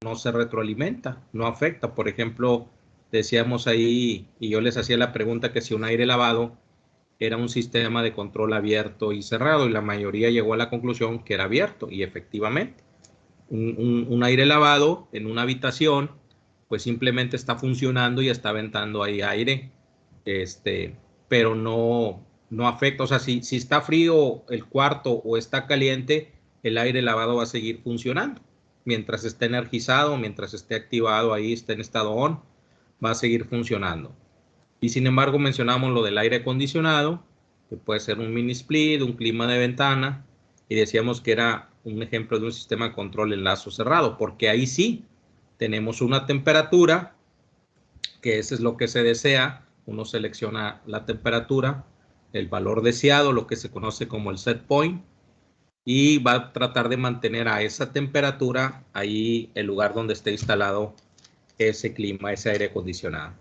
no se retroalimenta, no afecta. Por ejemplo, decíamos ahí, y yo les hacía la pregunta que si un aire lavado era un sistema de control abierto y cerrado, y la mayoría llegó a la conclusión que era abierto, y efectivamente, un aire lavado en una habitación, pues simplemente está funcionando y está aventando ahí aire, pero no afecta. O sea, si está frío el cuarto o está caliente, el aire lavado va a seguir funcionando. Mientras esté energizado, mientras esté activado ahí, esté en estado on, va a seguir funcionando. Y sin embargo mencionamos lo del aire acondicionado, que puede ser un mini split, un clima de ventana, y decíamos que era un ejemplo de un sistema de control en lazo cerrado, porque ahí sí tenemos una temperatura, que eso es lo que se desea. Uno selecciona la temperatura, el valor deseado, lo que se conoce como el set point, y va a tratar de mantener a esa temperatura ahí el lugar donde esté instalado ese clima, ese aire acondicionado.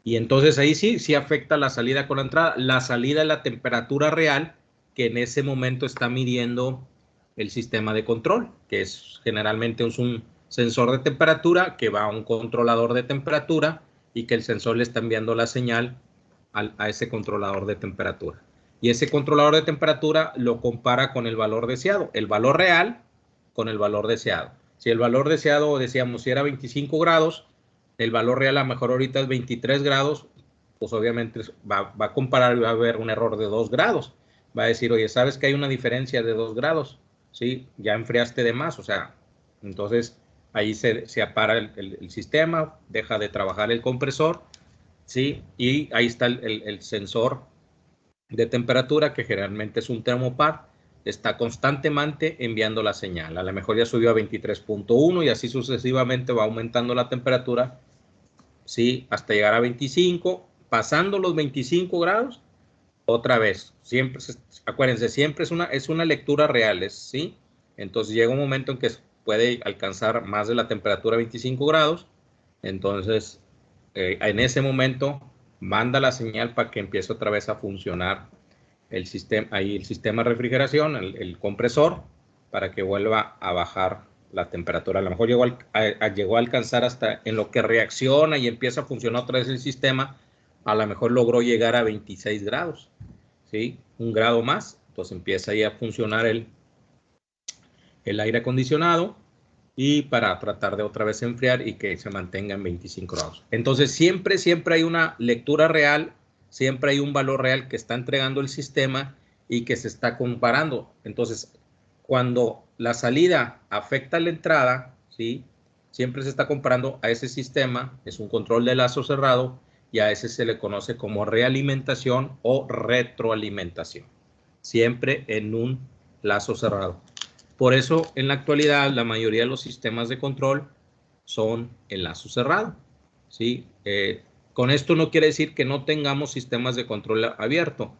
Y entonces ahí sí afecta la salida con la entrada. La salida es la temperatura real que en ese momento está midiendo el sistema de control, que es generalmente un sensor de temperatura que va a un controlador de temperatura y que el sensor le está enviando la señal a ese controlador de temperatura. Y ese controlador de temperatura lo compara con el valor deseado, el valor real con el valor deseado. Si el valor deseado, decíamos, si era 25 grados, el valor real a lo mejor ahorita es 23 grados, pues obviamente va a comparar y va a haber un error de 2 grados. Va a decir, oye, ¿sabes que hay una diferencia de 2 grados? Sí, ya enfriaste de más, o sea, entonces ahí se apara el sistema, deja de trabajar el compresor, ¿sí? Y ahí está el sensor de temperatura, que generalmente es un termopad, está constantemente enviando la señal. A lo mejor ya subió a 23.1 y así sucesivamente va aumentando la temperatura, ¿sí? Hasta llegar a 25, pasando los 25 grados, otra vez. Siempre, acuérdense, siempre es una lectura real, ¿sí? Entonces llega un momento en que puede alcanzar más de la temperatura 25 grados, entonces en ese momento manda la señal para que empiece otra vez a funcionar el sistema, ahí el sistema de refrigeración, el compresor, para que vuelva a bajar la temperatura. A lo mejor llegó a alcanzar hasta en lo que reacciona y empieza a funcionar otra vez el sistema, a lo mejor logró llegar a 26 grados, ¿sí? Un grado más, entonces empieza ahí a funcionar el aire acondicionado, y para tratar de otra vez enfriar y que se mantenga en 25 grados. Entonces siempre hay una lectura real, siempre hay un valor real que está entregando el sistema y que se está comparando. Entonces, cuando la salida afecta a la entrada, ¿sí? Siempre se está comparando a ese sistema, es un control de lazo cerrado, y a ese se le conoce como realimentación o retroalimentación, siempre en un lazo cerrado. Por eso, en la actualidad, la mayoría de los sistemas de control son en lazo cerrado, ¿sí? Con esto no quiere decir que no tengamos sistemas de control abierto,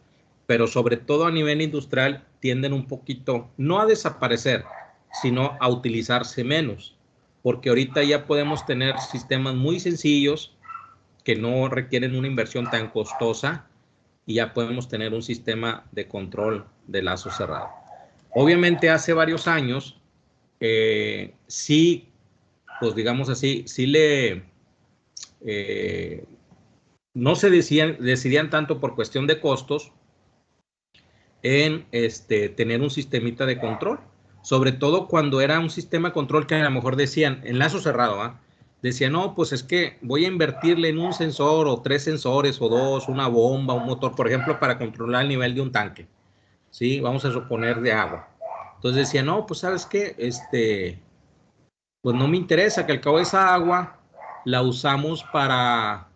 pero sobre todo a nivel industrial tienden un poquito, no a desaparecer, sino a utilizarse menos, porque ahorita ya podemos tener sistemas muy sencillos que no requieren una inversión tan costosa, y ya podemos tener un sistema de control de lazo cerrado. Obviamente hace varios años, sí, pues digamos así, sí no se decidían tanto por cuestión de costos en tener un sistemita de control, sobre todo cuando era un sistema de control que a lo mejor decían, en lazo cerrado, ¿eh? Decían, no, pues es que voy a invertirle en un sensor o 3 sensores o 2, una bomba, un motor, por ejemplo, para controlar el nivel de un tanque, ¿sí? Vamos a suponer de agua. Entonces decía, no, pues sabes qué, pues no me interesa, que al cabo de esa agua la usamos para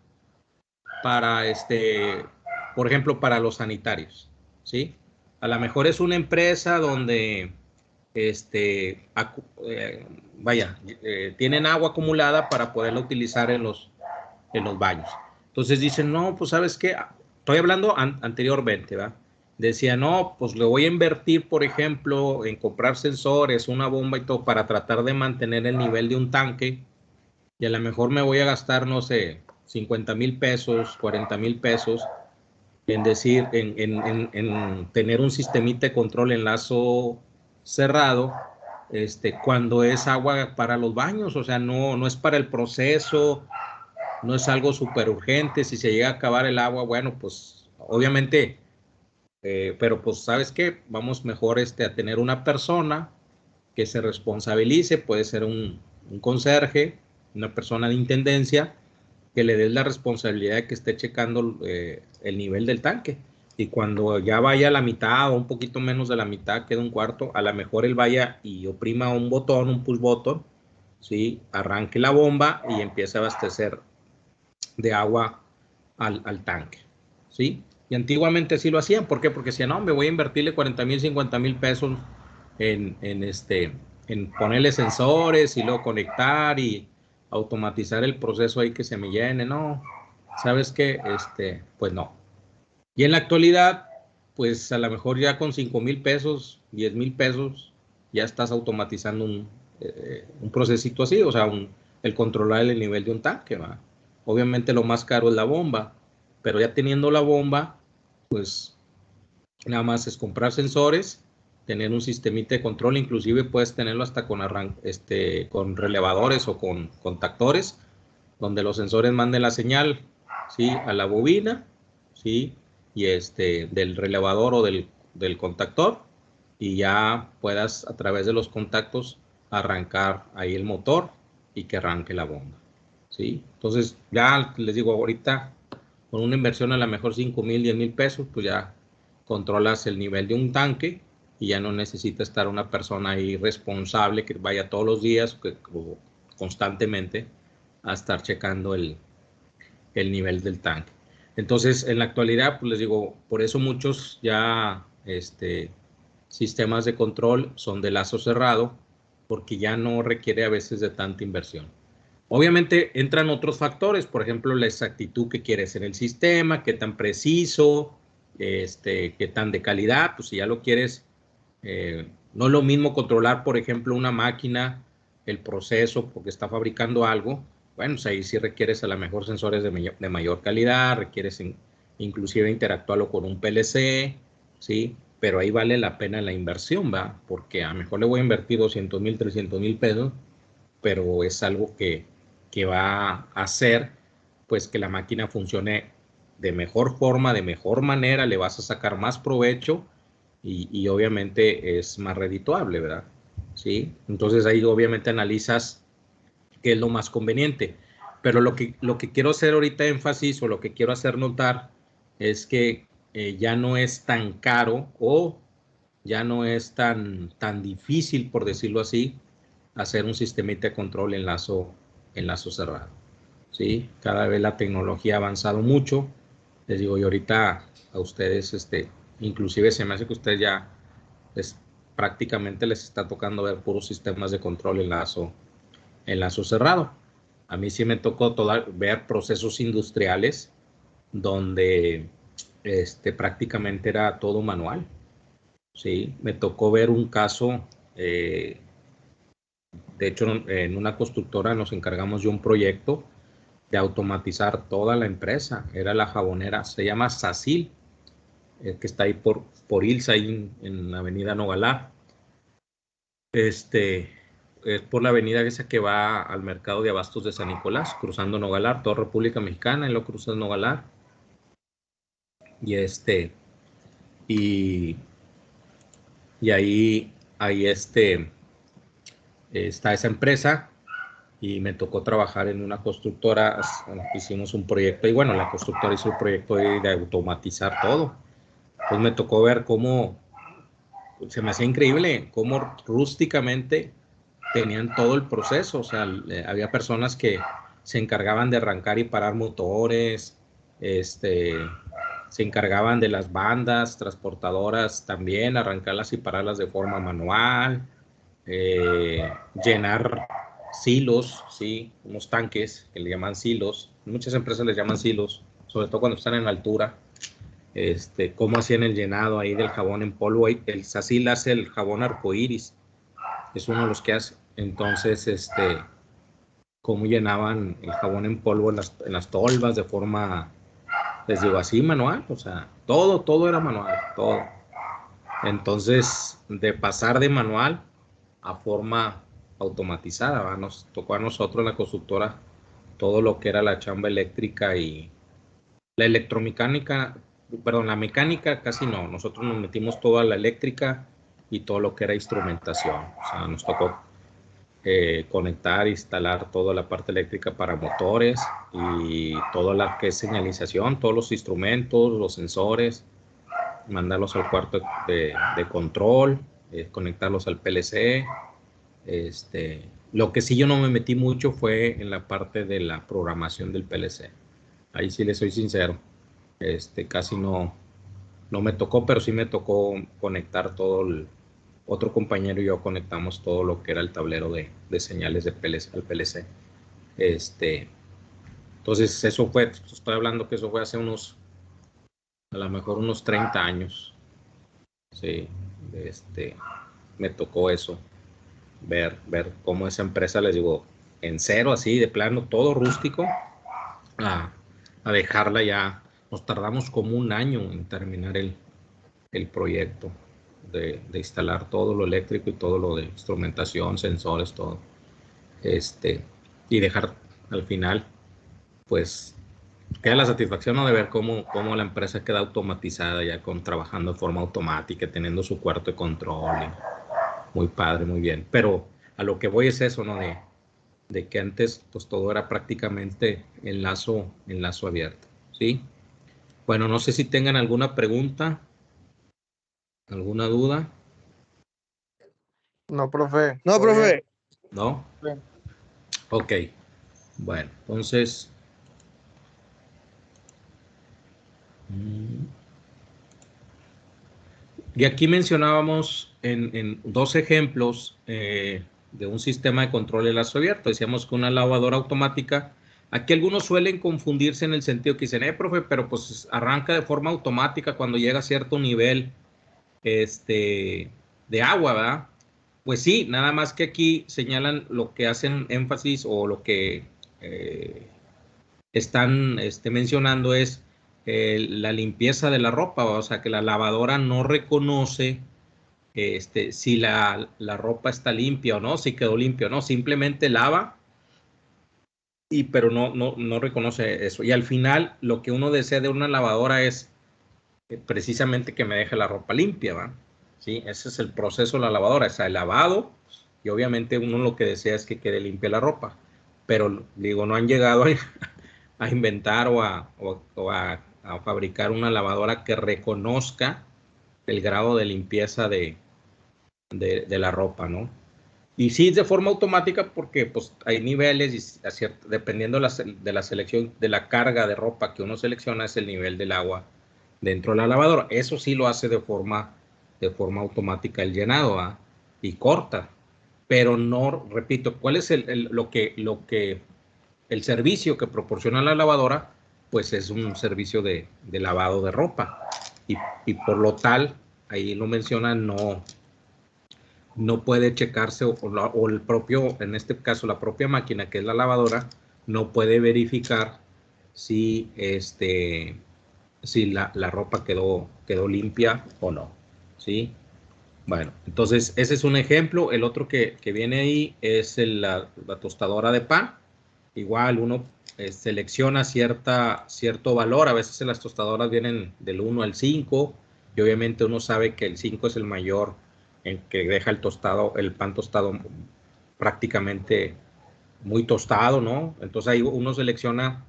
por ejemplo, para los sanitarios, ¿sí? A lo mejor es una empresa donde, tienen agua acumulada para poderla utilizar en los baños. Entonces dicen, no, pues sabes qué, estoy hablando anteriormente, ¿verdad? Decía, no, pues le voy a invertir, por ejemplo, en comprar sensores, una bomba y todo, para tratar de mantener el nivel de un tanque, y a lo mejor me voy a gastar, no sé, 50,000 pesos, 40,000 pesos, en decir, en tener un sistemita de control en lazo cerrado, cuando es agua para los baños, o sea, no es para el proceso, no es algo súper urgente. Si se llega a acabar el agua, bueno, pues obviamente, pero pues sabes qué, vamos mejor a tener una persona que se responsabilice, puede ser un conserje, una persona de intendencia, que le des la responsabilidad de que esté checando el nivel del tanque. Y cuando ya vaya a la mitad o un poquito menos de la mitad, queda un cuarto, a lo mejor él vaya y oprima un botón, un push button, ¿sí? Arranque la bomba y empiece a abastecer de agua al tanque, ¿sí? Y antiguamente así lo hacían. ¿Por qué? Porque decían, no, me voy a invertirle 40,000, 50,000 pesos en ponerle sensores y luego conectar y automatizar el proceso ahí que se me llene. No, ¿sabes qué? Pues no. Y en la actualidad, pues a lo mejor ya con 5,000 pesos, 10,000 pesos, ya estás automatizando un procesito así, o sea, el controlar el nivel de un tanque, ¿va? Obviamente lo más caro es la bomba, pero ya teniendo la bomba, pues nada más es comprar sensores, tener un sistemita de control, inclusive puedes tenerlo hasta con relevadores o con contactores, donde los sensores manden la señal, ¿sí? A la bobina, ¿sí? Y del relevador o del contactor, y ya puedas a través de los contactos arrancar ahí el motor y que arranque la bomba, ¿sí? Entonces ya les digo, ahorita con una inversión a lo mejor 5,000, 10,000 pesos, pues ya controlas el nivel de un tanque y ya no necesita estar una persona ahí responsable que vaya todos los días o constantemente a estar checando el nivel del tanque. Entonces, en la actualidad, pues les digo, por eso muchos ya sistemas de control son de lazo cerrado, porque ya no requiere a veces de tanta inversión. Obviamente entran otros factores, por ejemplo, la exactitud que quieres en el sistema, qué tan preciso, qué tan de calidad, pues si ya lo quieres, no es lo mismo controlar, por ejemplo, una máquina, el proceso, porque está fabricando algo, bueno, pues ahí sí requieres a lo mejor sensores de mayor calidad, requieres inclusive interactuarlo con un PLC, ¿sí? Pero ahí vale la pena la inversión, ¿va? Porque a lo mejor le voy a invertir 200,000, 300,000 pesos, pero es algo que va a hacer pues que la máquina funcione de mejor forma, de mejor manera, le vas a sacar más provecho y obviamente es más redituable, ¿verdad? ¿Sí? Entonces ahí obviamente analizas qué es lo más conveniente. Pero lo que quiero hacer ahorita énfasis o lo que quiero hacer notar es que ya no es tan caro o ya no es tan difícil, por decirlo así, hacer un sistemita de control en lazo cerrado. ¿Sí? Cada vez la tecnología ha avanzado mucho. Les digo, y ahorita a ustedes, inclusive se me hace que ustedes ya prácticamente les está tocando ver puros sistemas de control en lazo cerrado. A mí sí me tocó ver procesos industriales donde prácticamente era todo manual. Sí, me tocó ver un caso, de hecho en una constructora nos encargamos de un proyecto de automatizar toda la empresa, era la jabonera, se llama Sacil, que está ahí por Ilsa, ahí en la avenida Nogalar. Es por la avenida esa que va al mercado de abastos de San Nicolás, cruzando Nogalar, toda República Mexicana, y lo cruzas Nogalar. Y y, y ahí está esa empresa y me tocó trabajar en una constructora, hicimos un proyecto y bueno, la constructora hizo el proyecto de automatizar todo. Pues me tocó ver cómo, se me hacía increíble, cómo rústicamente tenían todo el proceso, o sea, había personas que se encargaban de arrancar y parar motores, se encargaban de las bandas transportadoras también, arrancarlas y pararlas de forma manual, llenar silos, ¿sí? Unos tanques que le llaman silos, muchas empresas les llaman silos, sobre todo cuando están en altura. Cómo hacían el llenado ahí del jabón en polvo. El Sacil hace el jabón arcoíris, es uno de los que hace. Entonces, cómo llenaban el jabón en polvo en las tolvas de forma, les digo así, manual, o sea, todo era manual, todo. Entonces, de pasar de manual a forma automatizada, ¿va? Nos tocó a nosotros, la constructora, todo lo que era la chamba eléctrica y la electromecánica, perdón, la mecánica casi no. Nosotros nos metimos toda la eléctrica y todo lo que era instrumentación. O sea, nos tocó conectar, instalar toda la parte eléctrica para motores y toda la que es señalización, todos los instrumentos, los sensores, mandarlos al cuarto de control, conectarlos al PLC. Lo que sí yo no me metí mucho fue en la parte de la programación del PLC. Ahí sí le soy sincero. Casi no me tocó, pero sí me tocó conectar todo otro compañero y yo conectamos todo lo que era el tablero de señales de PLC, al PLC. Entonces eso fue, estoy hablando que eso fue hace a lo mejor unos 30 años. Sí, me tocó eso, ver cómo esa empresa, les digo, en cero, así, de plano, todo rústico, a, a dejarla ya. Nos tardamos como un año en terminar el proyecto de instalar todo lo eléctrico y todo lo de instrumentación, sensores, todo. Y dejar al final, pues, queda la satisfacción, ¿no?, de ver cómo la empresa queda automatizada ya trabajando de forma automática, teniendo su cuarto de control. Muy padre, muy bien. Pero a lo que voy es eso, ¿no? De que antes, pues, todo era prácticamente enlazo abierto, ¿sí? Bueno, no sé si tengan alguna pregunta, alguna duda. No, profe. No, Todo bien. profe. ¿No? Bien. Ok. Bueno, entonces... Y aquí mencionábamos en dos ejemplos de un sistema de control de lazo abierto. Decíamos que una lavadora automática, aquí algunos suelen confundirse en el sentido que dicen, profe, pero pues arranca de forma automática cuando llega a cierto nivel de agua, ¿verdad? Pues sí, nada más que aquí señalan lo que hacen énfasis o lo que están mencionando es la limpieza de la ropa, o sea, que la lavadora no reconoce si la ropa está limpia o no, si quedó limpia o no, simplemente lava, pero no reconoce eso. Y al final, lo que uno desea de una lavadora es precisamente que me deje la ropa limpia, ¿va? ¿Sí? Ese es el proceso de la lavadora, o sea, el lavado, y obviamente uno lo que desea es que quede limpia la ropa, pero digo, no han llegado a inventar o a fabricar una lavadora que reconozca el grado de limpieza de la ropa, ¿no? Y sí, de forma automática, porque pues hay niveles y dependiendo de la selección, de la carga de ropa que uno selecciona, es el nivel del agua dentro de la lavadora. Eso sí lo hace de forma automática el llenado, ¿eh? Y corta. Pero no, repito, ¿cuál es el servicio que proporciona la lavadora? Pues es un servicio de lavado de ropa. Y por lo tal, ahí lo menciona, no puede checarse o el propio, en este caso la propia máquina que es la lavadora, no puede verificar si si la ropa quedó limpia o no, ¿sí? Bueno, entonces ese es un ejemplo. El otro que viene ahí es la tostadora de pan. Igual uno selecciona cierto valor. A veces en las tostadoras vienen del 1 al 5 y obviamente uno sabe que el 5 es el mayor, en que deja el pan tostado prácticamente muy tostado, ¿no? Entonces ahí uno selecciona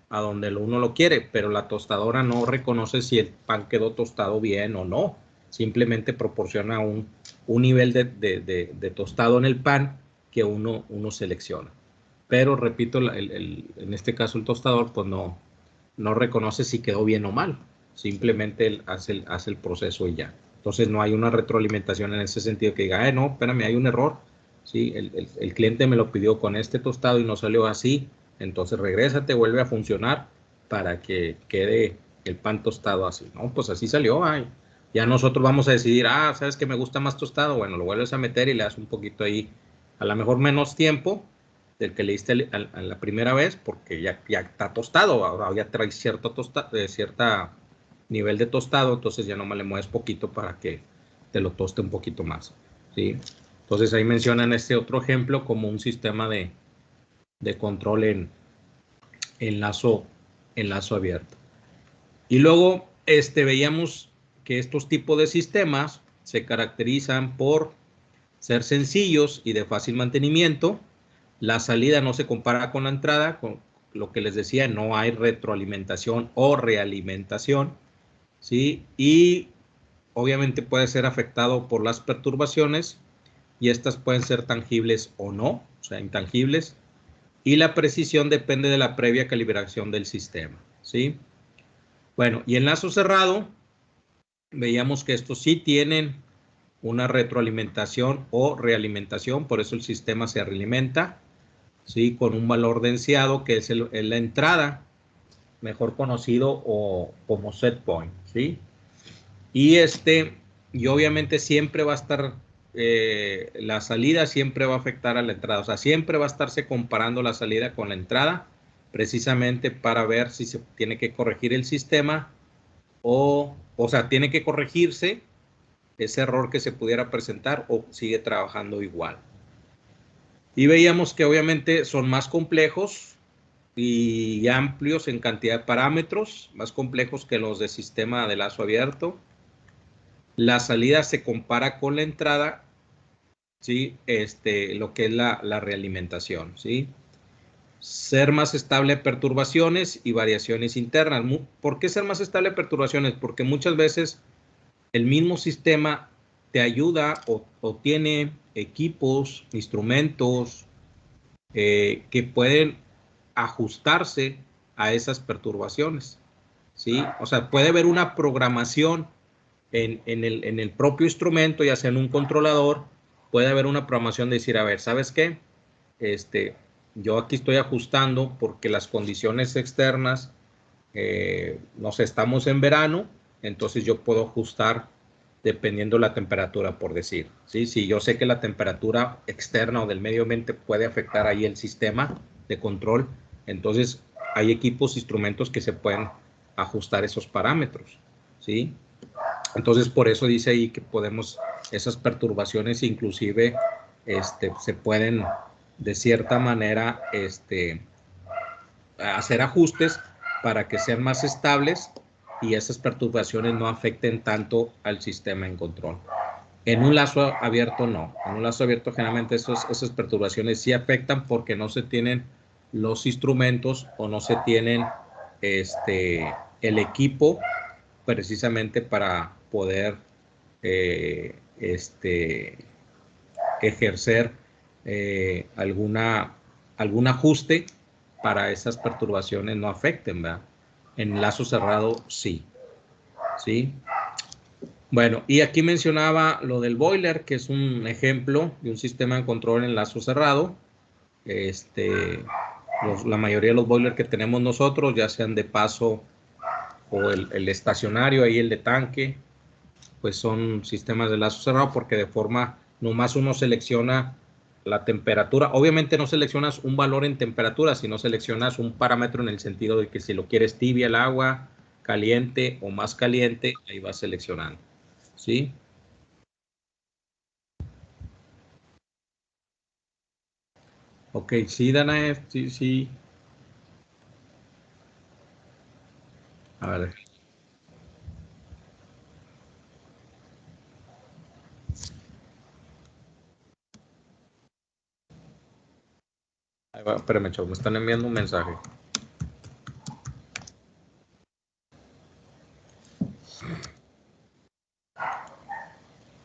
a donde uno lo quiere, pero la tostadora no reconoce si el pan quedó tostado bien o no. Simplemente proporciona un nivel de tostado en el pan que uno selecciona. Pero repito, en este caso el tostador pues no reconoce si quedó bien o mal. Simplemente él hace el proceso y ya. Entonces no hay una retroalimentación en ese sentido que diga, no, espérame, hay un error. ¿Sí? El cliente me lo pidió con este tostado y no salió así. Entonces regrésate, vuelve a funcionar para que quede el pan tostado así. No, pues así salió. Ay. Ya nosotros vamos a decidir, ¿sabes que me gusta más tostado? Bueno, lo vuelves a meter y le das un poquito ahí, a lo mejor menos tiempo del que le diste a la primera vez, porque ya está tostado, ahora ya trae cierta nivel de tostado, entonces ya nomás le mueves poquito para que te lo toste un poquito más, ¿sí? Entonces ahí mencionan este otro ejemplo como un sistema de control en lazo abierto. Y luego veíamos que estos tipos de sistemas se caracterizan por ser sencillos y de fácil mantenimiento. La salida no se compara con la entrada, con lo que les decía, no hay retroalimentación o realimentación, ¿sí? Y obviamente puede ser afectado por las perturbaciones y estas pueden ser tangibles o no, o sea, intangibles. Y la precisión depende de la previa calibración del sistema, ¿sí? Bueno, y en lazo cerrado, veíamos que estos sí tienen una retroalimentación o realimentación, por eso el sistema se realimenta, ¿sí? Con un valor denseado que es la entrada, mejor conocido como set point, ¿sí? Y y obviamente siempre va a estar, la salida siempre va a afectar a la entrada, o sea, siempre va a estarse comparando la salida con la entrada, precisamente para ver si se tiene que corregir el sistema o sea, tiene que corregirse ese error que se pudiera presentar o sigue trabajando igual. Y veíamos que obviamente son más complejos y amplios en cantidad de parámetros, más complejos que los de sistema de lazo abierto. La salida se compara con la entrada, ¿sí? Lo que es la realimentación, ¿sí? Ser más estable a perturbaciones y variaciones internas. ¿Por qué ser más estable a perturbaciones? Porque muchas veces el mismo sistema te ayuda o tiene equipos, instrumentos que pueden ajustarse a esas perturbaciones, ¿sí? O sea, puede haber una programación en el propio instrumento, ya sea en un controlador, puede haber una programación de decir, a ver, ¿sabes qué? Yo aquí estoy ajustando porque las condiciones externas, no sé, estamos en verano, entonces yo puedo ajustar dependiendo la temperatura, por decir, ¿sí? Si yo sé que la temperatura externa o del medio ambiente puede afectar ahí el sistema de control, entonces hay equipos, instrumentos que se pueden ajustar esos parámetros, ¿sí? Entonces, por eso dice ahí que podemos, esas perturbaciones inclusive se pueden de cierta manera hacer ajustes para que sean más estables y esas perturbaciones no afecten tanto al sistema en control. En un lazo abierto no. En un lazo abierto generalmente esas perturbaciones sí afectan porque no se tienen los instrumentos o no se tienen el equipo precisamente para poder eh, ejercer algún ajuste para esas perturbaciones no afecten, ¿verdad? En lazo cerrado sí, ¿sí? Bueno, y aquí mencionaba lo del boiler, que es un ejemplo de un sistema de control en lazo cerrado. La mayoría de los boilers que tenemos nosotros, ya sean de paso o el estacionario, ahí el de tanque, pues son sistemas de lazo cerrado porque de forma, nomás uno selecciona la temperatura. Obviamente no seleccionas un valor en temperatura, sino seleccionas un parámetro en el sentido de que si lo quieres tibia el agua, caliente o más caliente, ahí vas seleccionando, ¿sí? Ok, sí, Dana, sí, sí. A ver, ahí va, espérame, chavo, me están enviando un mensaje.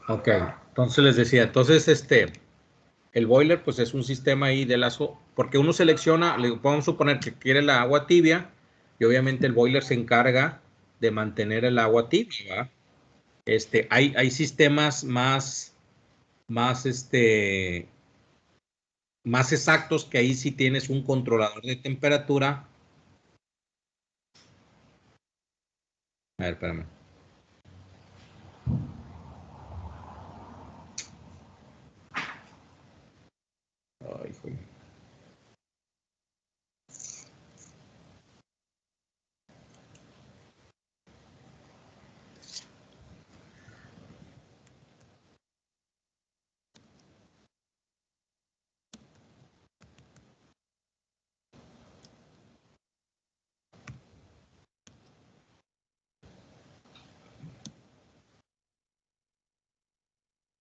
Ok, entonces les decía, entonces el boiler pues es un sistema ahí de lazo, porque uno selecciona, vamos a suponer que quiere la agua tibia y obviamente el boiler se encarga de mantener el agua tibia, ¿verdad? Hay sistemas más, más exactos que ahí sí tienes un controlador de temperatura. A ver, espérame. Ay, joder.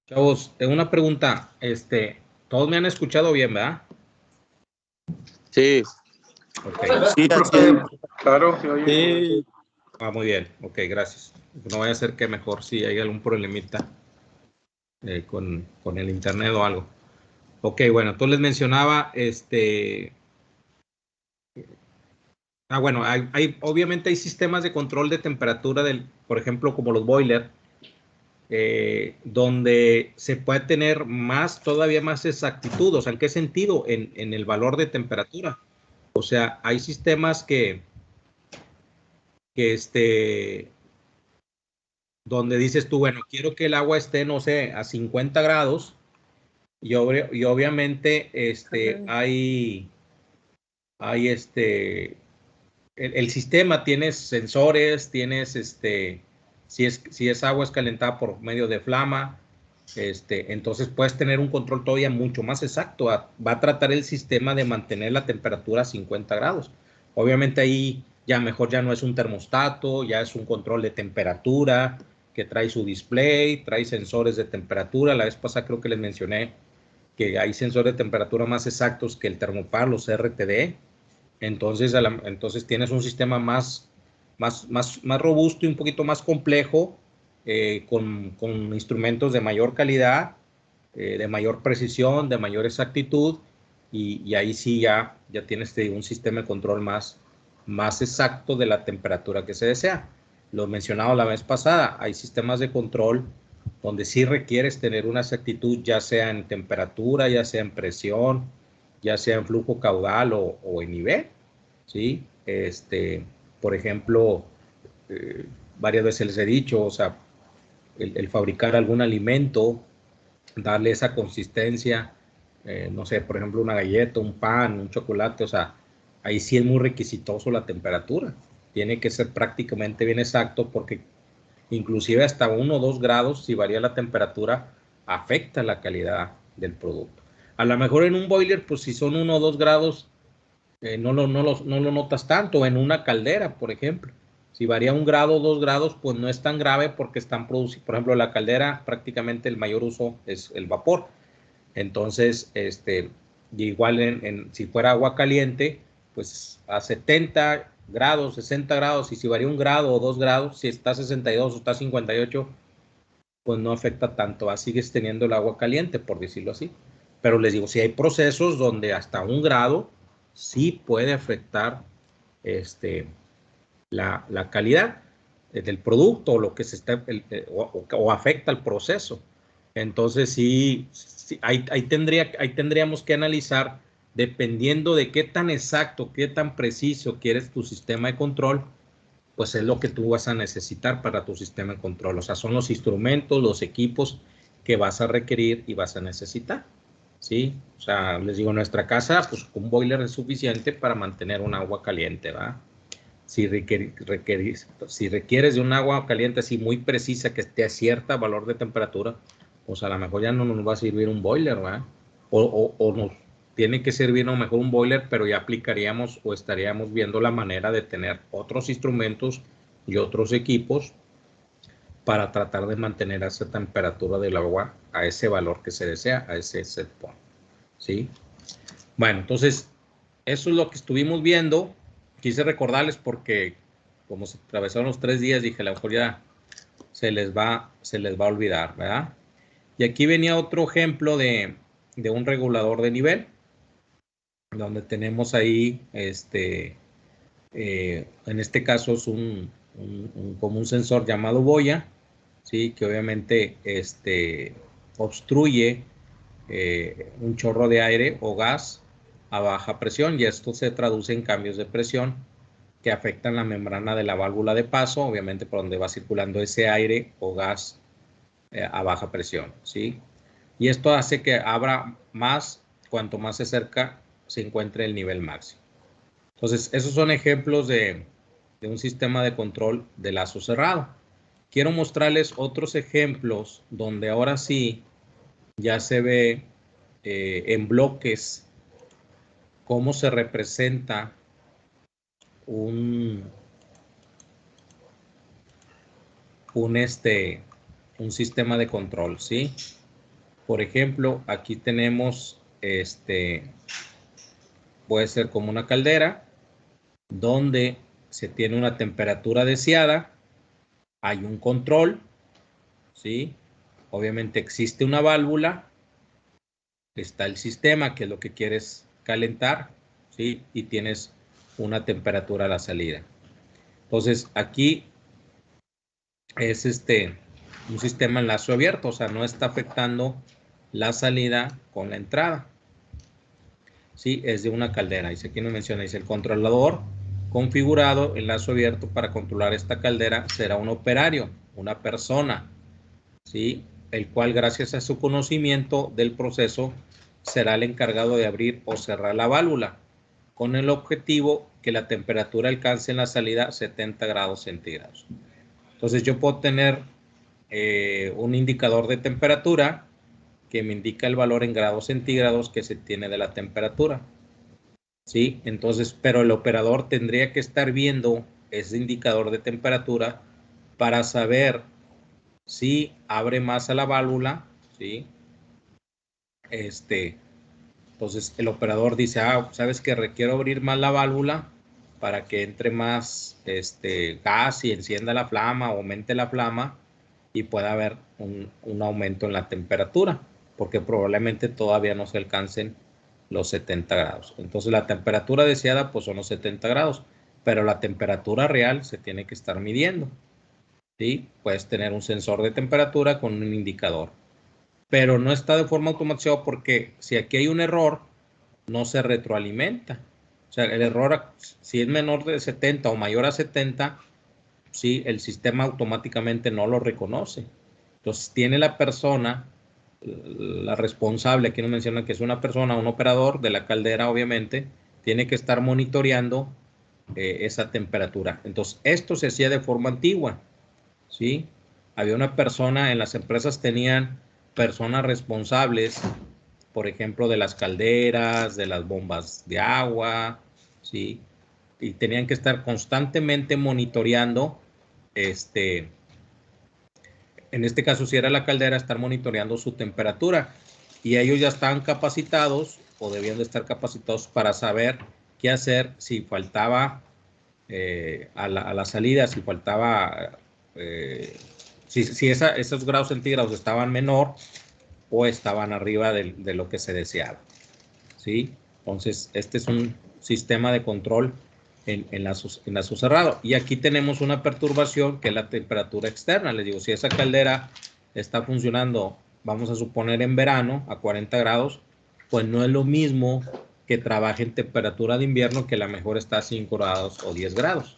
Chavos, una pregunta, todos me han escuchado bien, ¿verdad? Sí. Ok. Sí, profe, claro, se oye. sí. Muy bien, ok, gracias. No vaya a ser que mejor si hay algún problemita con el internet o algo. Ok, bueno, entonces les mencionaba, bueno, obviamente hay sistemas de control de temperatura, por ejemplo, como los boilers, donde se puede tener todavía más exactitud. O sea, ¿en qué sentido? En el valor de temperatura. O sea, hay sistemas que donde dices tú, bueno, quiero que el agua esté, no sé, a 50 grados y obviamente hay el sistema, tienes sensores, tienes si es agua es calentada por medio de flama, entonces puedes tener un control todavía mucho más exacto. Va a tratar el sistema de mantener la temperatura a 50 grados. Obviamente ahí ya mejor ya no es un termostato, ya es un control de temperatura que trae su display, trae sensores de temperatura. La vez pasada creo que les mencioné que hay sensores de temperatura más exactos que el termopar, los RTD. Entonces tienes un sistema más robusto y un poquito más complejo, con instrumentos de mayor calidad, de mayor precisión, de mayor exactitud, y ahí sí ya tienes un sistema de control más exacto de la temperatura que se desea. Lo mencionaba la vez pasada, hay sistemas de control donde sí requieres tener una exactitud, ya sea en temperatura, ya sea en presión, ya sea en flujo caudal o en nivel, ¿sí? Por ejemplo, varias veces les he dicho, o sea, el fabricar algún alimento, darle esa consistencia, no sé, por ejemplo, una galleta, un pan, un chocolate, o sea, ahí sí es muy requisitoso la temperatura. Tiene que ser prácticamente bien exacto porque inclusive hasta 1 o 2 grados, si varía la temperatura, afecta la calidad del producto. A lo mejor en un boiler, pues si son 1 o 2 grados, no lo notas tanto. En una caldera, por ejemplo, si varía 1 grado o 2 grados, pues no es tan grave porque están produciendo, por ejemplo, la caldera prácticamente el mayor uso es el vapor. Entonces, igual si fuera agua caliente, pues a 70 grados, 60 grados, y si varía 1 grado o 2 grados, si está a 62 o está a 58, pues no afecta tanto, sigues teniendo el agua caliente, por decirlo así. Pero les digo, si hay procesos donde hasta 1 grado sí puede afectar la calidad del producto o lo que se está o afecta el proceso. Entonces sí, ahí tendríamos que analizar, dependiendo de qué tan exacto, qué tan preciso quieres tu sistema de control, pues es lo que tú vas a necesitar para tu sistema de control. O sea, son los instrumentos, los equipos que vas a requerir y vas a necesitar. ¿Sí? O sea, les digo, en nuestra casa, pues un boiler es suficiente para mantener un agua caliente, ¿va? Si requieres de un agua caliente así muy precisa que esté a cierto valor de temperatura, pues a lo mejor ya no nos va a servir un boiler, ¿verdad? O nos tiene que servir a lo mejor un boiler, pero ya aplicaríamos o estaríamos viendo la manera de tener otros instrumentos y otros equipos para tratar de mantener esa temperatura del agua a ese valor que se desea, a ese set point, ¿sí? Bueno, entonces, eso es lo que estuvimos viendo. Quise recordarles porque como se atravesaron los 3 días, dije, a lo mejor ya se les va a olvidar, ¿verdad? Y aquí venía otro ejemplo de un regulador de nivel, donde tenemos ahí, en este caso es como un sensor llamado boya, ¿sí? Que obviamente obstruye un chorro de aire o gas a baja presión, y esto se traduce en cambios de presión que afectan la membrana de la válvula de paso, obviamente por donde va circulando ese aire o gas a baja presión, ¿sí? Y esto hace que abra más cuanto más se encuentre el nivel máximo. Entonces, esos son ejemplos de un sistema de control de lazo cerrado. Quiero mostrarles otros ejemplos donde ahora sí ya se ve en bloques cómo se representa un, un, un sistema de control, ¿sí? Por ejemplo, aquí tenemos, puede ser como una caldera, donde se tiene una temperatura deseada, hay un control, ¿sí? Obviamente existe una válvula, está el sistema, que es lo que quieres calentar, ¿sí? Y tienes una temperatura a la salida. Entonces, aquí es un sistema enlace abierto, o sea, no está afectando la salida con la entrada. Sí, es de una caldera. Dice, aquí nos menciona, dice, el controlador configurado en lazo abierto para controlar esta caldera será un operario, una persona, ¿sí? El cual, gracias a su conocimiento del proceso, será el encargado de abrir o cerrar la válvula, con el objetivo que la temperatura alcance en la salida 70 grados centígrados. Entonces, yo puedo tener un indicador de temperatura que me indica el valor en grados centígrados que se tiene de la temperatura. ¿Sí? Entonces, pero el operador tendría que estar viendo ese indicador de temperatura para saber si abre más a la válvula, ¿sí? Entonces el operador dice, sabes que requiero abrir más la válvula para que entre más gas y encienda la flama, aumente la flama y pueda haber un aumento en la temperatura, porque probablemente todavía no se alcancen los 70 grados. Entonces la temperatura deseada pues son los 70 grados, pero la temperatura real se tiene que estar midiendo, ¿sí? Puedes tener un sensor de temperatura con un indicador, pero no está de forma automatizada, porque si aquí hay un error, no se retroalimenta. O sea, el error, si es menor de 70 o mayor a 70, sí, el sistema automáticamente no lo reconoce. Entonces, tiene la persona, la responsable, aquí nos menciona que es una persona, un operador de la caldera, obviamente, tiene que estar monitoreando esa temperatura. Entonces, esto se hacía de forma antigua, ¿sí? Había una persona, en las empresas tenían personas responsables, por ejemplo, de las calderas, de las bombas de agua, ¿sí? Y tenían que estar constantemente monitoreando, en este caso, si era la caldera, estar monitoreando su temperatura. Y ellos ya estaban capacitados, o debían de estar capacitados, para saber qué hacer si faltaba a la salida, si faltaba, si esos grados centígrados estaban menor o estaban arriba de lo que se deseaba, ¿sí? Entonces, este es un sistema de control en lazo cerrado. Y aquí tenemos una perturbación que es la temperatura externa. Les digo, si esa caldera está funcionando, vamos a suponer en verano, a 40 grados, pues no es lo mismo que trabaje en temperatura de invierno, que a lo mejor está a 5 grados o 10 grados,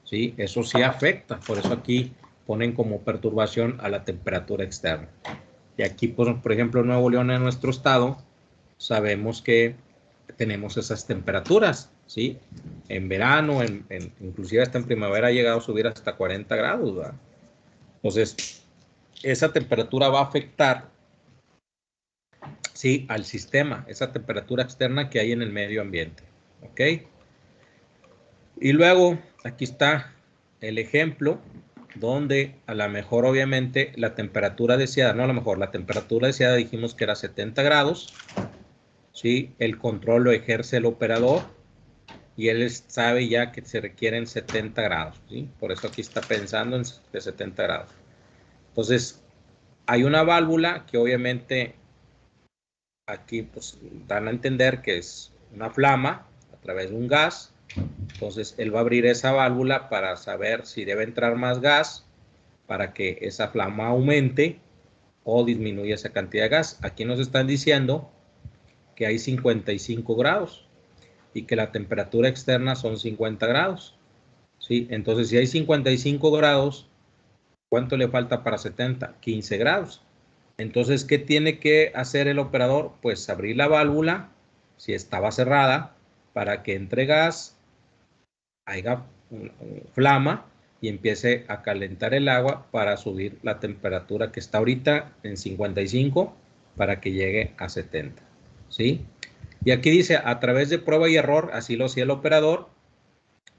¿sí? Eso sí afecta. Por eso aquí ponen como perturbación a la temperatura externa. Y aquí, por ejemplo, en Nuevo León, en nuestro estado, sabemos que tenemos esas temperaturas, ¿sí? En verano, inclusive hasta en primavera ha llegado a subir hasta 40 grados, ¿verdad? Entonces, esa temperatura va a afectar, ¿sí?, al sistema, esa temperatura externa que hay en el medio ambiente, ¿ok? Y luego, aquí está el ejemplo donde a lo mejor, obviamente, la temperatura deseada, no a lo mejor, la temperatura deseada dijimos que era 70 grados, ¿sí? El control lo ejerce el operador y él sabe ya que se requieren 70 grados, ¿sí? Por eso aquí está pensando en 70 grados. Entonces, hay una válvula que obviamente aquí pues dan a entender que es una flama a través de un gas. Entonces, él va a abrir esa válvula para saber si debe entrar más gas para que esa flama aumente o disminuya esa cantidad de gas. Aquí nos están diciendo que hay 55 grados y que la temperatura externa son 50 grados, ¿sí? Entonces, si hay 55 grados, ¿cuánto le falta para 70? 15 grados. Entonces, ¿qué tiene que hacer el operador? Pues abrir la válvula, si estaba cerrada, para que entre gas, haya flama y empiece a calentar el agua para subir la temperatura que está ahorita en 55 para que llegue a 70, ¿sí? Y aquí dice, a través de prueba y error, así lo hacía el operador,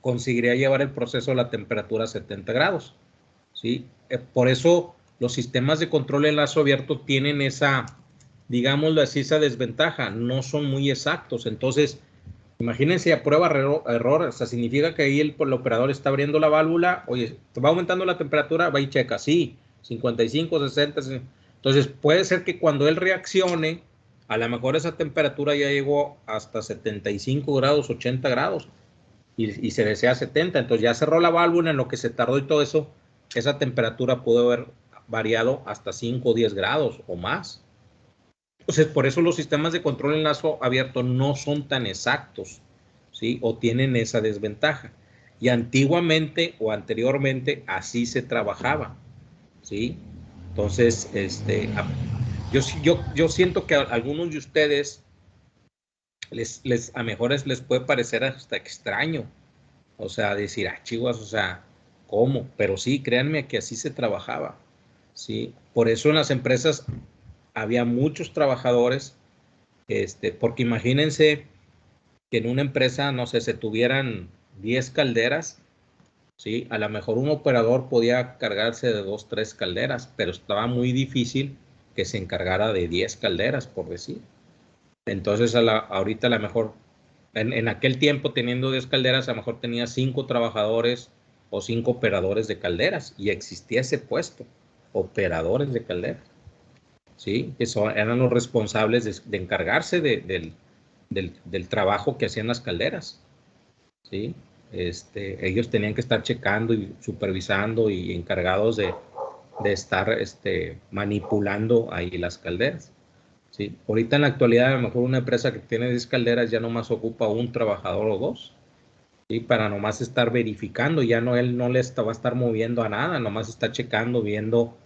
conseguiría llevar el proceso a la temperatura a 70 grados, ¿sí? Por eso los sistemas de control en lazo abierto tienen esa digámoslo así, esa desventaja, no son muy exactos. Entonces, imagínense a prueba error, o sea, significa que ahí el operador está abriendo la válvula, oye, va aumentando la temperatura, va y checa, sí, 55, 60, entonces puede ser que cuando él reaccione, a lo mejor esa temperatura ya llegó hasta 75 grados, 80 grados, y se desea 70, entonces ya cerró la válvula en lo que se tardó y todo eso, esa temperatura pudo haber variado hasta 5 o 10 grados o más. Entonces, por eso los sistemas de control en lazo abierto no son tan exactos, ¿sí? O tienen esa desventaja. Y antiguamente o anteriormente así se trabajaba, ¿sí? Entonces, yo siento que a algunos de ustedes a mejores les puede parecer hasta extraño, o sea, decir, chivas, o sea, ¿cómo? Pero sí, créanme que así se trabajaba, ¿sí? Por eso en las empresas había muchos trabajadores, porque imagínense que en una empresa, no sé, se tuvieran 10 calderas, ¿sí? A lo mejor un operador podía cargarse de 2, 3 calderas, pero estaba muy difícil que se encargara de 10 calderas, por decir. Entonces, ahorita a lo mejor, en aquel tiempo teniendo 10 calderas, a lo mejor tenía 5 trabajadores o 5 operadores de calderas, y existía ese puesto, operadores de calderas, ¿sí? Que eran los responsables de encargarse del trabajo que hacían las calderas, ¿sí? Ellos tenían que estar checando y supervisando y encargados de estar manipulando ahí las calderas, ¿sí? Ahorita en la actualidad, a lo mejor una empresa que tiene 10 calderas ya nomás ocupa un trabajador o dos, ¿sí? Para nomás estar verificando, ya no, él no le va a estar moviendo a nada, nomás está checando, viendo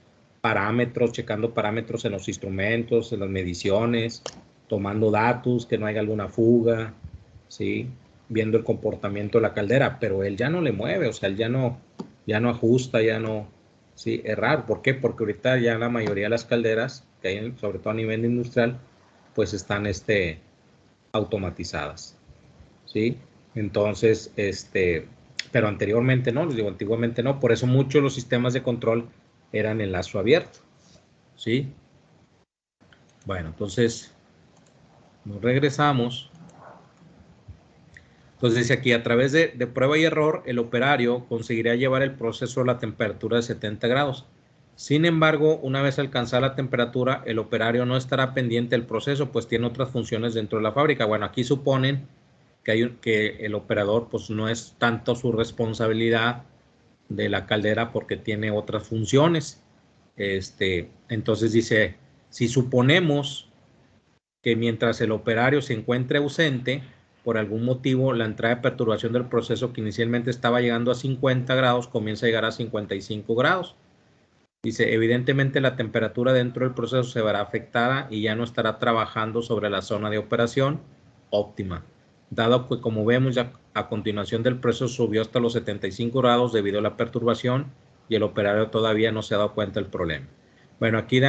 parámetros, checando parámetros en los instrumentos, en las mediciones, tomando datos, que no haya alguna fuga, ¿sí? Viendo el comportamiento de la caldera, pero él ya no le mueve, o sea, él ya no ajusta, ya no, sí, es raro. ¿Por qué? Porque ahorita ya la mayoría de las calderas que hay, sobre todo a nivel industrial, pues están automatizadas, ¿sí? Entonces, pero anteriormente no, les digo, antiguamente no, por eso muchos de los sistemas de control eran en lazo abierto, ¿sí? Bueno, entonces nos regresamos. Entonces dice aquí, a través de prueba y error, el operario conseguiría llevar el proceso a la temperatura de 70 grados. Sin embargo, una vez alcanzada la temperatura, el operario no estará pendiente del proceso, pues tiene otras funciones dentro de la fábrica. Bueno, aquí suponen que el operador pues no es tanto su responsabilidad de la caldera porque tiene otras funciones. Entonces dice, si suponemos que mientras el operario se encuentre ausente, por algún motivo la entrada de perturbación del proceso que inicialmente estaba llegando a 50 grados comienza a llegar a 55 grados. Dice, evidentemente la temperatura dentro del proceso se verá afectada y ya no estará trabajando sobre la zona de operación óptima, dado que como vemos ya a continuación del proceso subió hasta los 75 grados debido a la perturbación y el operario todavía no se ha dado cuenta del problema. Bueno, aquí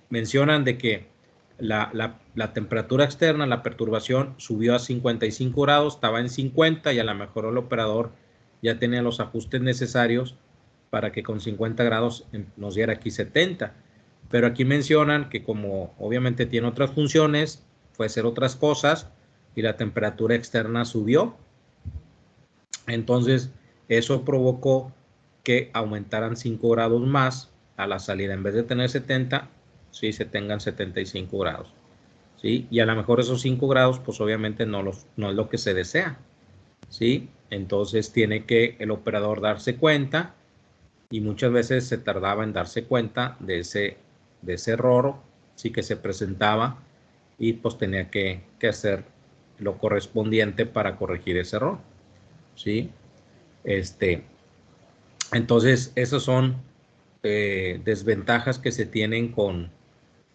mencionan de que la temperatura externa, la perturbación subió a 55 grados, estaba en 50 y a lo mejor el operador ya tenía los ajustes necesarios para que con 50 grados nos diera aquí 70. Pero aquí mencionan que como obviamente tiene otras funciones, puede ser otras cosas y la temperatura externa subió. Entonces eso provocó que aumentaran 5 grados más a la salida. En vez de tener 70, sí se tengan 75 grados. ¿Sí? Y a lo mejor esos 5 grados, pues obviamente no es lo que se desea. ¿Sí? Entonces tiene que el operador darse cuenta y muchas veces se tardaba en darse cuenta de ese error, sí que se presentaba y pues tenía que hacer lo correspondiente para corregir ese error, ¿sí? Entonces, esas son desventajas que se tienen con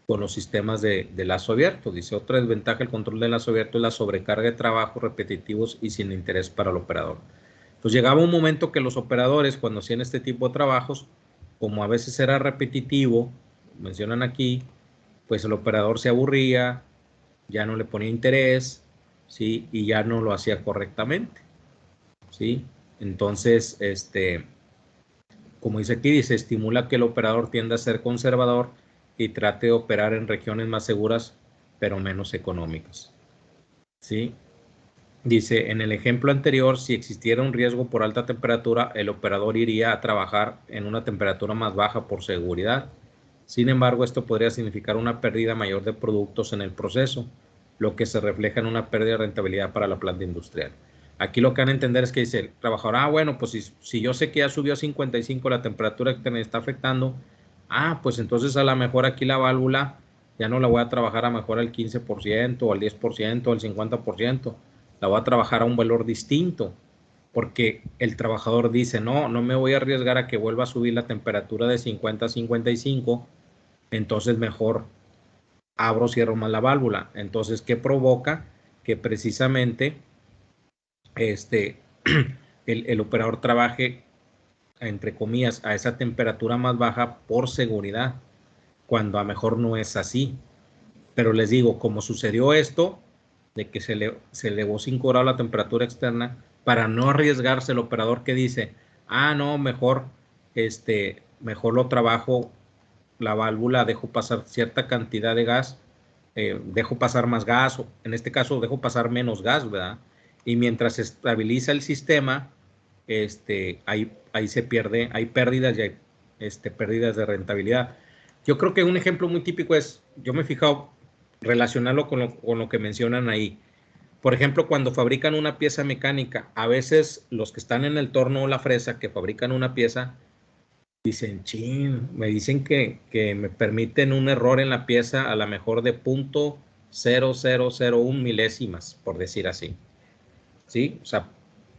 los sistemas de lazo abierto. Dice, otra desventaja del control de lazo abierto es la sobrecarga de trabajos repetitivos y sin interés para el operador. Pues llegaba un momento que los operadores, cuando hacían este tipo de trabajos, como a veces era repetitivo, mencionan aquí, pues el operador se aburría, ya no le ponía interés, ¿sí? Y ya no lo hacía correctamente, ¿sí? Entonces, como dice aquí, dice, estimula que el operador tienda a ser conservador y trate de operar en regiones más seguras, pero menos económicas. ¿Sí? Dice, en el ejemplo anterior, si existiera un riesgo por alta temperatura, el operador iría a trabajar en una temperatura más baja por seguridad. Sin embargo, esto podría significar una pérdida mayor de productos en el proceso, lo que se refleja en una pérdida de rentabilidad para la planta industrial. Aquí lo que van a entender es que dice el trabajador, bueno, pues si yo sé que ya subió a 55 la temperatura que me está afectando, pues entonces a lo mejor aquí la válvula ya no la voy a trabajar a mejor al 15% o al 10% o al 50%, la voy a trabajar a un valor distinto, porque el trabajador dice, no me voy a arriesgar a que vuelva a subir la temperatura de 50 a 55, entonces mejor abro, cierro más la válvula. Entonces, ¿qué provoca? Que precisamente el operador trabaje, entre comillas, a esa temperatura más baja por seguridad, cuando a mejor no es así. Pero les digo, como sucedió esto, de que se elevó 5 grados la temperatura externa, para no arriesgarse el operador que dice, no, mejor lo trabajo la válvula, dejo pasar cierta cantidad de gas, dejo pasar más gas, o en este caso dejo pasar menos gas, ¿verdad? Y mientras se estabiliza el sistema, ahí se pierde, hay pérdidas y hay pérdidas de rentabilidad. Yo creo que un ejemplo muy típico es, yo me he fijado, relacionarlo con lo que mencionan ahí. Por ejemplo, cuando fabrican una pieza mecánica, a veces los que están en el torno o la fresa que fabrican una pieza, dicen, me dicen que me permiten un error en la pieza a lo mejor de 0.0001 milésimas, por decir así. ¿Sí? O sea,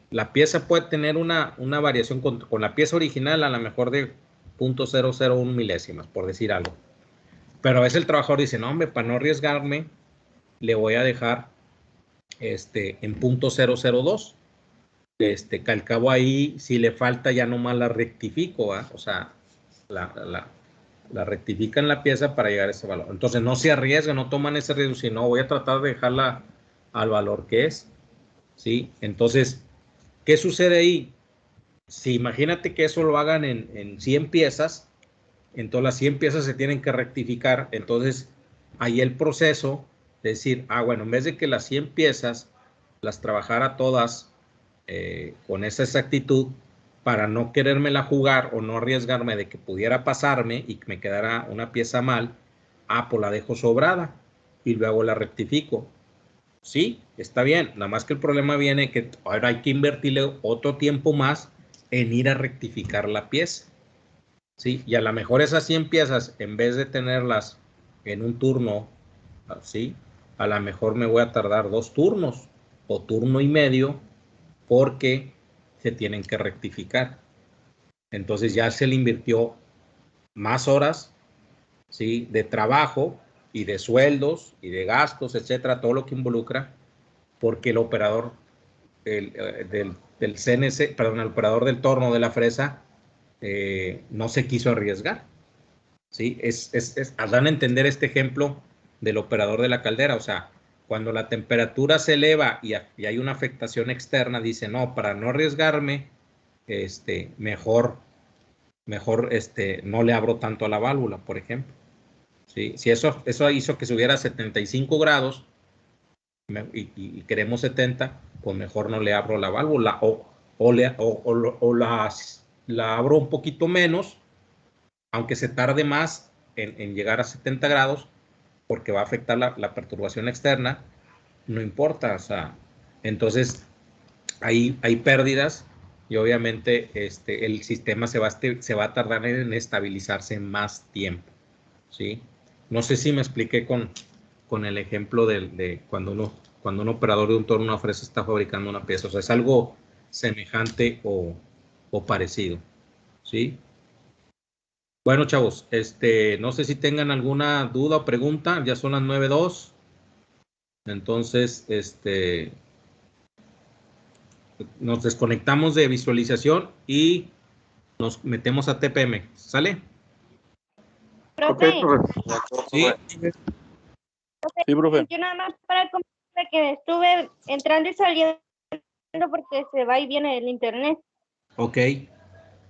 la pieza puede tener una variación con la pieza original a lo mejor de 0.001 milésimas, por decir algo. Pero a veces el trabajador dice, no, hombre, para no arriesgarme, le voy a dejar en 0.002. Que al cabo ahí, si le falta, ya nomás la rectifico, ¿eh? O sea, la rectifican la pieza para llegar a ese valor. Entonces no se arriesgan, no toman ese riesgo, sino voy a tratar de dejarla al valor que es. ¿Sí? Entonces, ¿qué sucede ahí? Si imagínate que eso lo hagan en 100 piezas, entonces las 100 piezas se tienen que rectificar. Entonces, ahí el proceso de decir, bueno, en vez de que las 100 piezas las trabajara todas con esa exactitud, para no querérmela jugar o no arriesgarme de que pudiera pasarme y que me quedara una pieza mal, pues la dejo sobrada y luego la rectifico. Sí, está bien, nada más que el problema viene que ahora hay que invertirle otro tiempo más en ir a rectificar la pieza. Sí, y a lo mejor esas 100 piezas, en vez de tenerlas en un turno, ¿sí? A lo mejor me voy a tardar 2 turnos o turno y medio, porque se tienen que rectificar. Entonces ya se le invirtió más horas, ¿sí? De trabajo y de sueldos y de gastos, etcétera, todo lo que involucra, porque el operador del CNC, perdón, el operador del torno de la fresa no se quiso arriesgar. ¿Sí? Dan a entender este ejemplo del operador de la caldera, o sea, cuando la temperatura se eleva y hay una afectación externa, dice, no, para no arriesgarme, mejor no le abro tanto a la válvula, por ejemplo. ¿Sí? Si eso hizo que subiera a 75 grados y queremos 70, pues mejor no le abro la válvula o la abro un poquito menos, aunque se tarde más en llegar a 70 grados, porque va a afectar la perturbación externa, no importa, o sea, entonces hay pérdidas y obviamente el sistema se va a tardar en estabilizarse más tiempo, ¿sí? No sé si me expliqué con el ejemplo de cuando un operador de un torno, una fresa está fabricando una pieza, o sea, es algo semejante o parecido, ¿sí? Bueno, chavos, no sé si tengan alguna duda o pregunta, ya son las 9:02. Entonces, nos desconectamos de visualización y nos metemos a TPM. ¿Sale? Ok, profe. Sí. Sí, profe. Yo nada más para comentar que estuve entrando y saliendo porque se va y viene el internet. Ok.